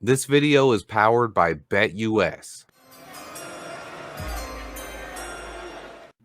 This video is powered by BetUS.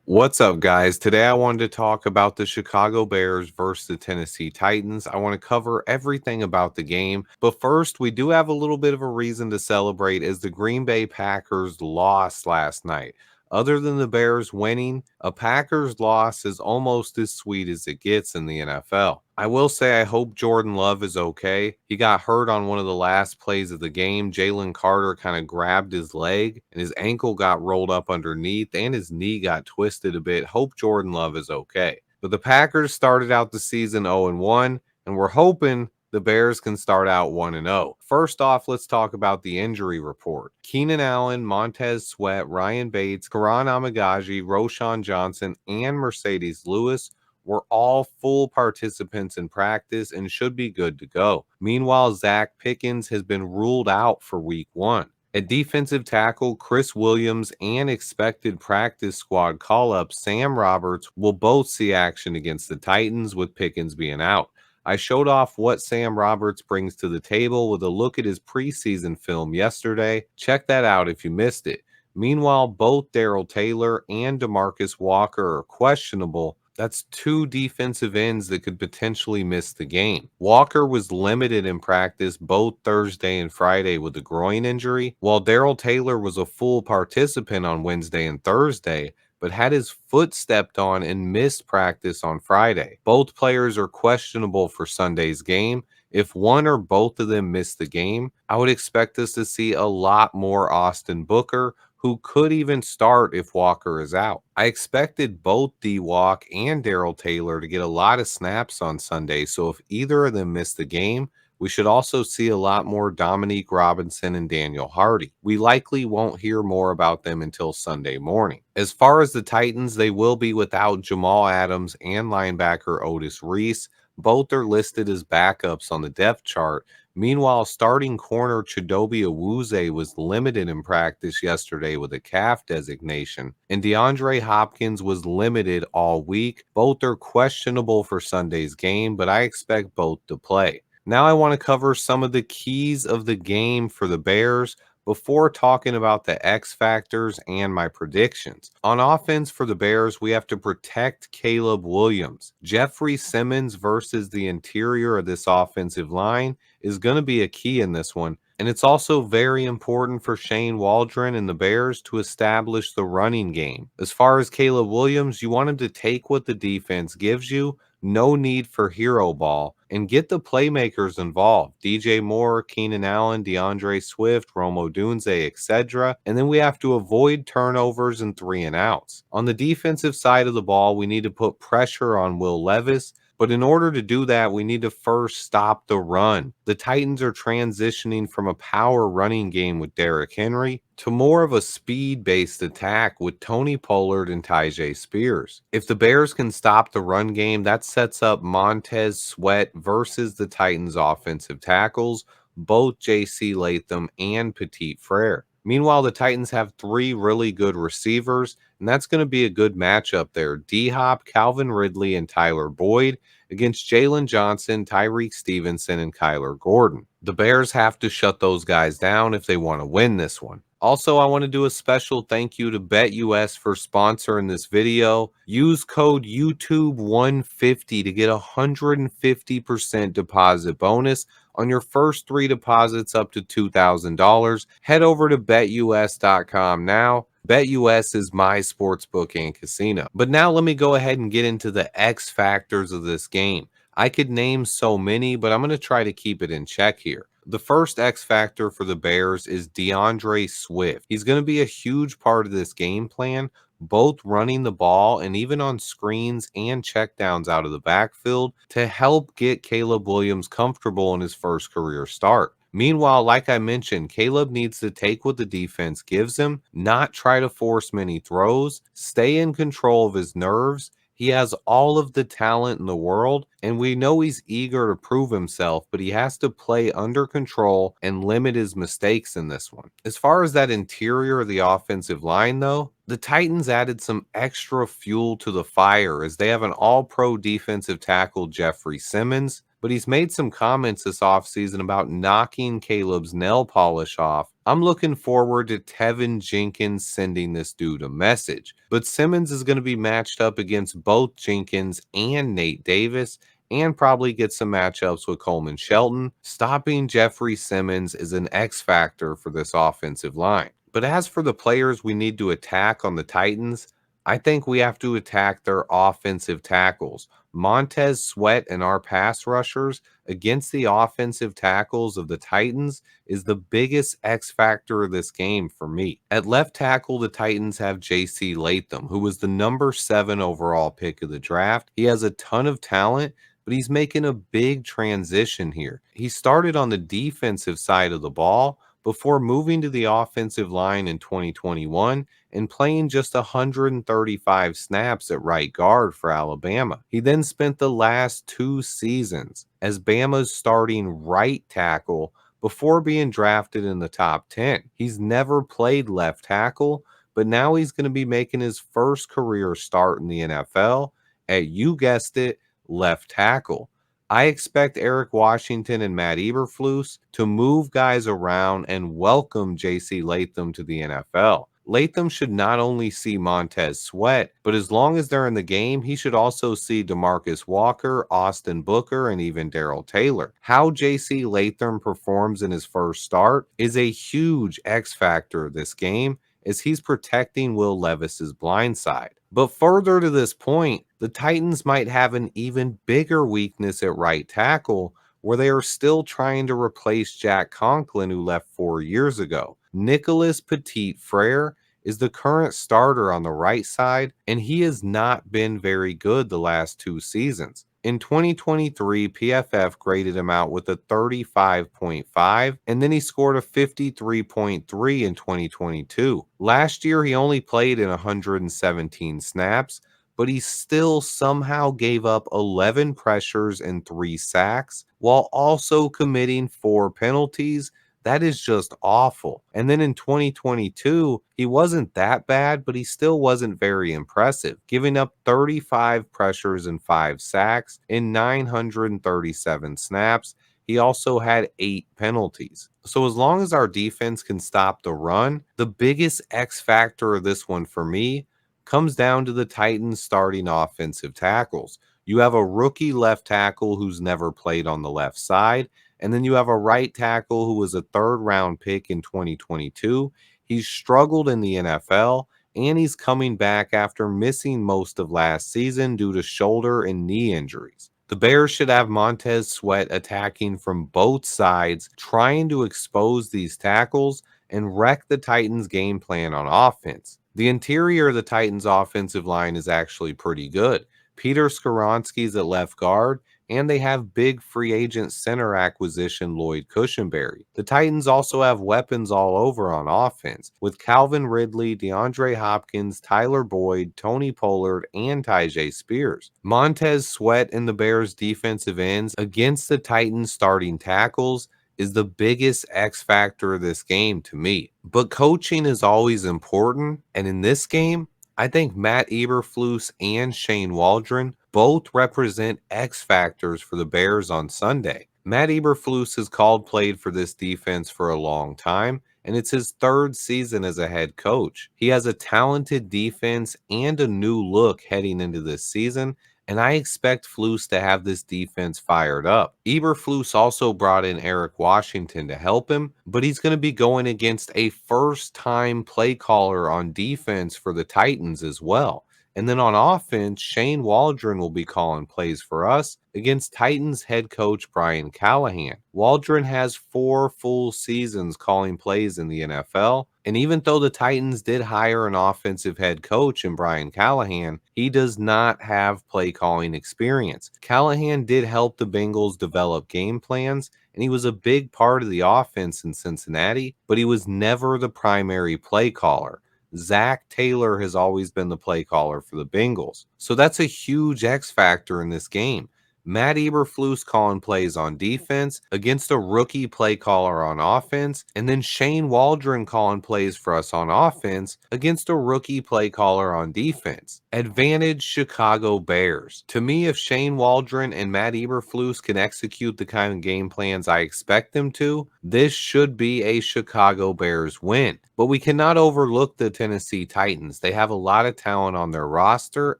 What's up, guys? Today I wanted to talk about the Chicago Bears versus the Tennessee Titans. I want to cover everything about the game, but first, we do have a little bit of a reason to celebrate as the Green Bay Packers lost last night. Other than the Bears winning, a Packers loss is almost as sweet as it gets in the NFL. I will say I hope Jordan Love is okay. He got hurt on one of the last plays of the game. Jalen Carter kind of grabbed his leg and his ankle got rolled up underneath and his knee got twisted a bit. Hope Jordan Love is okay. But the Packers started out the season 0-1, and we're hoping the Bears can start out 1-0. First off, let's talk about the injury report. Keenan Allen, Montez Sweat, Ryan Bates, Karan Amagaji, Roshan Johnson, and Mercedes Lewis were all full participants in practice and should be good to go. Meanwhile, Zach Pickens has been ruled out for week 1. At defensive tackle, Chris Williams and expected practice squad call-up Sam Roberts will both see action against the Titans, with Pickens being out. I showed off what Sam Roberts brings to the table with a look at his preseason film yesterday. Check that out if you missed it. Meanwhile, both Darrell Taylor and DeMarcus Walker are questionable. That's two defensive ends that could potentially miss the game. Walker was limited in practice both Thursday and Friday with a groin injury, while Darrell Taylor was a full participant on Wednesday and Thursday, but had his foot stepped on and missed practice on Friday. Both players are questionable for Sunday's game. If one or both of them miss the game, I would expect us to see a lot more Austin Booker, who could even start if Walker is out. I expected both D-Walk and Darrell Taylor to get a lot of snaps on Sunday, so if either of them miss the game, we should also see a lot more Dominique Robinson and Daniel Hardy. We likely won't hear more about them until Sunday morning. As far as the Titans, they will be without Jamal Adams and linebacker Otis Reese. Both are listed as backups on the depth chart. Meanwhile, starting corner Chidobe Awuzie was limited in practice yesterday with a calf designation, and DeAndre Hopkins was limited all week. Both are questionable for Sunday's game, but I expect both to play. Now I want to cover some of the keys of the game for the Bears before talking about the X factors and my predictions. On offense for the Bears, we have to protect Caleb Williams. Jeffrey Simmons versus the interior of this offensive line is going to be a key in this one. And it's also very important for Shane Waldron and the Bears to establish the running game. As far as Caleb Williams, you want him to take what the defense gives you. No need for hero ball, and get the playmakers involved. DJ Moore, Keenan Allen, DeAndre Swift, Rome Odunze, etc. And then we have to avoid turnovers and 3-and-outs. On the defensive side of the ball, we need to put pressure on Will Levis. But in order to do that, we need to first stop the run. The Titans are transitioning from a power running game with Derrick Henry to more of a speed-based attack with Tony Pollard and Tyjae Spears. If the Bears can stop the run game, that sets up Montez Sweat versus the Titans' offensive tackles, both J.C. Latham and Petit Frere. Meanwhile, the Titans have 3 really good receivers, and that's going to be a good matchup there. D-Hop, Calvin Ridley, and Tyler Boyd against Jalen Johnson, Tyreek Stevenson, and Kyler Gordon. The Bears have to shut those guys down if they want to win this one. Also, I want to do a special thank you to BetUS for sponsoring this video. Use code YouTube150 to get a 150% deposit bonus on your first 3 deposits up to $2,000. Head over to betus.com now. BetUS is my sportsbook and casino. But now let me go ahead and get into the X factors of this game. I could name so many, but I'm going to try to keep it in check here. The first X factor for the Bears is DeAndre Swift. He's going to be a huge part of this game plan, both running the ball and even on screens and checkdowns out of the backfield to help get Caleb Williams comfortable in his first career start. Meanwhile, like I mentioned, Caleb needs to take what the defense gives him, not try to force many throws, stay in control of his nerves. He has all of the talent in the world, and we know he's eager to prove himself, but he has to play under control and limit his mistakes in this one. As far as that interior of the offensive line, though, the Titans added some extra fuel to the fire as they have an all-pro defensive tackle, Jeffrey Simmons. but he's made some comments this offseason about knocking Caleb's nail polish off. I'm looking forward to Tevin Jenkins sending this dude a message. But Simmons is going to be matched up against both Jenkins and Nate Davis, and probably get some matchups with Coleman Shelton. Stopping Jeffrey Simmons is an X factor for this offensive line. But as for the players we need to attack on the Titans, I think we have to attack their offensive tackles. Montez Sweat and our pass rushers against the offensive tackles of the Titans is the biggest X factor of this game for me. At left tackle, the Titans have J.C. Latham, who was the number 7 overall pick of the draft. He has a ton of talent, but he's making a big transition here. He started on the defensive side of the ball before moving to the offensive line in 2021 and playing just 135 snaps at right guard for Alabama. He then spent the last 2 seasons as Bama's starting right tackle before being drafted in the top 10. He's never played left tackle, but now he's going to be making his first career start in the NFL at, you guessed it, left tackle. I expect Eric Washington and Matt Eberflus to move guys around and welcome J.C. Latham to the NFL. Latham should not only see Montez Sweat, but as long as they're in the game, he should also see DeMarcus Walker, Austin Booker, and even Darrell Taylor. How J.C. Latham performs in his first start is a huge X factor of this game, as he's protecting Will Levis's blind side. But further to this point, the Titans might have an even bigger weakness at right tackle, where they are still trying to replace Jack Conklin, who left 4 years ago. Nicholas Petit Frere is the current starter on the right side, and he has not been very good the last 2 seasons. In 2023, PFF graded him out with a 35.5, and then he scored a 53.3 in 2022. Last year, he only played in 117 snaps, but he still somehow gave up 11 pressures and 3 sacks while also committing 4 penalties. That is just awful. And then in 2022, he wasn't that bad, but he still wasn't very impressive, giving up 35 pressures and 5 sacks in 937 snaps. He also had 8 penalties. So as long as our defense can stop the run, the biggest X factor of this one for me comes down to the Titans starting offensive tackles. You have a rookie left tackle who's never played on the left side, and then you have a right tackle who was a 3rd-round pick in 2022. He's struggled in the NFL, and he's coming back after missing most of last season due to shoulder and knee injuries. The Bears should have Montez Sweat attacking from both sides, trying to expose these tackles and wreck the Titans' game plan on offense. The interior of the Titans' offensive line is actually pretty good. Peter Skoronski's at left guard, and they have big free agent center acquisition Lloyd Cushenberry. The Titans also have weapons all over on offense, with Calvin Ridley, DeAndre Hopkins, Tyler Boyd, Tony Pollard, and Tyjae Spears. Montez Sweat and the Bears' defensive ends against the Titans' starting tackles is the biggest X factor of this game to me. But coaching is always important, and in this game, I think Matt Eberflus and Shane Waldron both represent X factors for the Bears on Sunday. Matt Eberflus has played for this defense for a long time, and it's his 3rd season as a head coach. He has a talented defense and a new look heading into this season, and I expect Flus to have this defense fired up. Eberflus also brought in Eric Washington to help him, but he's going to be going against a first-time play caller on defense for the Titans as well. And then on offense, Shane Waldron will be calling plays for us against Titans head coach Brian Callahan. Waldron has 4 full seasons calling plays in the NFL, and even though the Titans did hire an offensive head coach in Brian Callahan, he does not have play calling experience. Callahan did help the Bengals develop game plans, and he was a big part of the offense in Cincinnati, but he was never the primary play caller. Zach Taylor has always been the play caller for the Bengals. So that's a huge X factor in this game. Matt Eberflus calling plays on defense against a rookie play caller on offense, and then Shane Waldron calling plays for us on offense against a rookie play caller on defense. Advantage Chicago Bears. To me, if Shane Waldron and Matt Eberflus can execute the kind of game plans I expect them to, this should be a Chicago Bears win. But we cannot overlook the Tennessee Titans. They have a lot of talent on their roster,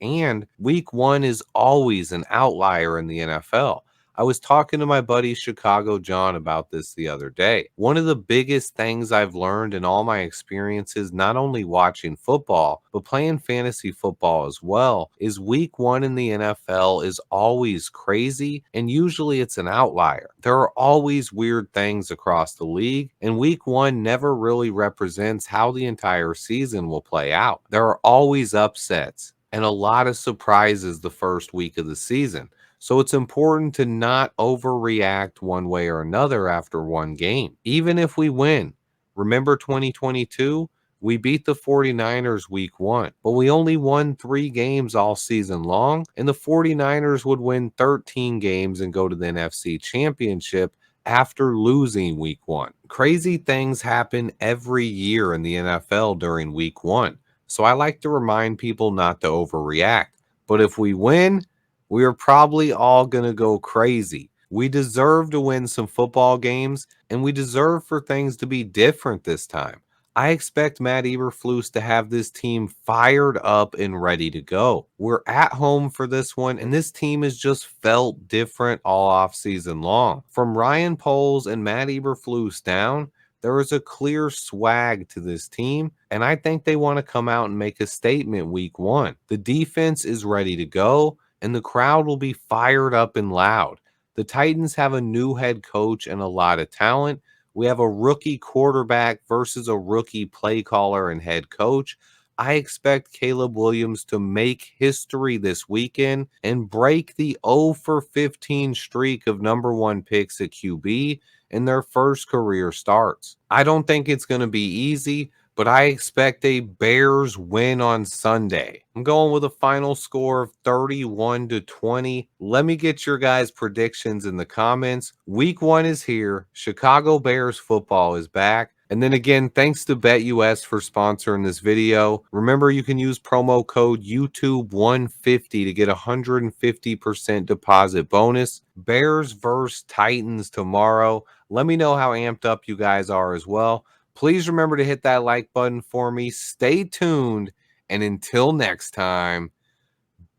and week one is always an outlier in the NFL. I was talking to my buddy Chicago John about this the other day. One of the biggest things I've learned in all my experiences, not only watching football, but playing fantasy football as well, is week one in the NFL is always crazy, and usually it's an outlier. There are always weird things across the league, and week one never really represents how the entire season will play out. There are always upsets and a lot of surprises the first week of the season. So it's important to not overreact one way or another after one game, even if we win. Remember 2022? We beat the 49ers week one, but we only won 3 games all season long, and the 49ers would win 13 games and go to the NFC Championship after losing week one. Crazy things happen every year in the NFL during week one, so I like to remind people not to overreact. But if we win, we are probably all going to go crazy. We deserve to win some football games, and we deserve for things to be different this time. I expect Matt Eberflus to have this team fired up and ready to go. We're at home for this one, and this team has just felt different all off season long. From Ryan Poles and Matt Eberflus down, there is a clear swag to this team, and I think they want to come out and make a statement week one. The defense is ready to go, and the crowd will be fired up and loud. The Titans have a new head coach and a lot of talent. We have a rookie quarterback versus a rookie play caller and head coach. I expect Caleb Williams to make history this weekend and break the 0 for 15 streak of number one picks at QB in their first career starts. I don't think it's going to be easy, but I expect a Bears win on Sunday. I'm going with a final score of 31-20. Let me get your guys' predictions in the comments. Week one is here. Chicago Bears football is back. And then again, thanks to BetUS for sponsoring this video. Remember, you can use promo code YouTube150 to get a 150% deposit bonus. Bears versus Titans tomorrow. Let me know how amped up you guys are as well. Please remember to hit that like button for me. Stay tuned. And until next time,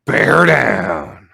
bear down.